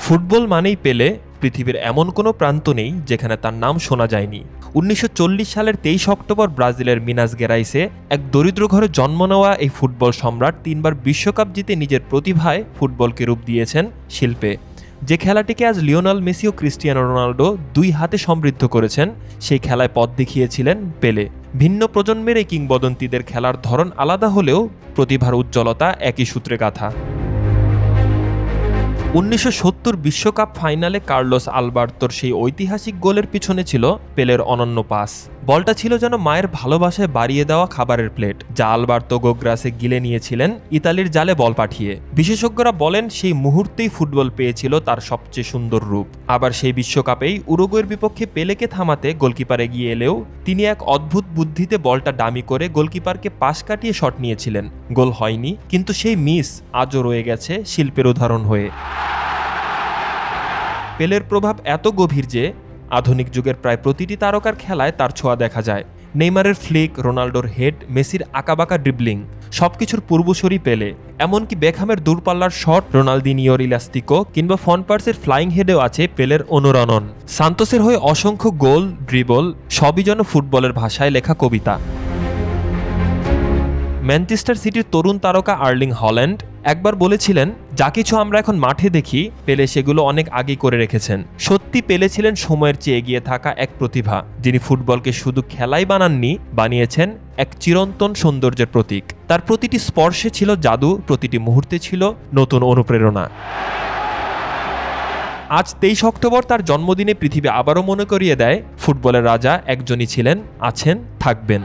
Football মানেই পেলে, পৃথিবীর এমন কোনো প্রান্ত নেই যেখানে তার নাম শোনা যায়নি। ১৯৪০ সালের ২৩ অক্টোবর ব্রাজিলের মিনাস গেরাইসে এক দরিদ্র ঘরে জন্ম নেওয়া এই ফুটবল সম্রাট ৩ বার বিশ্বকাপ জিতে নিজের প্রতিভায় ফুটবলকে রূপ দিয়েছেন শিল্পে। যে খেলাটিকে আজ লিওনেল মেসি ও ক্রিস্টিয়ানো রোনাল্ডো দুই হাতে সমৃদ্ধ করেছেন, সেই খেলায় পথ দেখিয়েছিলেন পেলে। ভিন্ন প্রজন্মের এই কিংবদন্তিদের খেলার ধরন আলাদা হলেও প্রতিভার উজ্জ্বলতা একই সূত্রে গাঁথা। ১৯৭০ বিশ্বকাপ ফাইনালে কার্লোস আলবার্তোর সেই ঐতিহাসিক গোলের পিছনে ছিল পেলের অনন্য পাস। বলটা ছিল যেন মায়ের ভালোবাসায় বাড়িয়ে দেওয়া খাবারের প্লেট, যা আলবার্তো গোগ্রাসে গিলে নিয়েছিলেন ইতালির জালে বল পাঠিয়ে। বিশেষজ্ঞরা বলেন সেই মুহূর্তেই ফুটবল পেয়েছিল তার সবচেয়ে সুন্দর রূপ। আবার সেই বিশ্বকাপেই উরুগুয়ের বিপক্ষে পেলেকে থামাতে গোলকিপার এগিয়ে এলেও তিনি এক অদ্ভুত বুদ্ধিতে বলটা ডামি করে গোলকিপারকে পাশ কাটিয়ে শট নিয়েছিলেন। গোল হয়নি, কিন্তু সেই মিস আজও রয়ে গেছে শিল্পের উদাহরণ হয়ে। পেলের প্রভাব এত গভীর যে আধুনিক যুগের প্রায় প্রতিটি তারকার খেলায় তার ছোঁয়া দেখা যায়। নেইমারের ফ্লিক, রোনাল্ডোর হেড, মেসির আঁকাবাঁকা ড্রিবলিং, সবকিছুর পূর্বসূরি পেলে। এমনকি বেকহামের দূরপাল্লার শট, রোনালদিনিওর ইলাস্তিকো কিংবা ফনপার্সের ফ্লাইং হেডেও আছে পেলের অনুরণন। সান্তোসের হয়ে অসংখ্য গোল, ড্রিবল, সবই যেন ফুটবলের ভাষায় লেখা কবিতা। ম্যানচেস্টার সিটির তরুণ তারকা আর্লিং হল্যান্ড একবার বলেছিলেন, যা কিছু আমরা এখন মাঠে দেখি পেলে সেগুলো অনেক আগেই করে রেখেছেন। সত্যি পেলে ছিলেন সময়ের চেয়ে এগিয়ে থাকা এক প্রতিভা, যিনি ফুটবলকে শুধু খেলাই বানাননি, বানিয়েছেন এক চিরন্তন সৌন্দর্যের প্রতীক। তার প্রতিটি স্পর্শে ছিল জাদু, প্রতিটি মুহূর্তে ছিল নতুন অনুপ্রেরণা। আজ ২৩ অক্টোবর তার জন্মদিনে পৃথিবী আবারও মনে করিয়ে দেয়, ফুটবলের রাজা একজনই ছিলেন, আছেন, থাকবেন।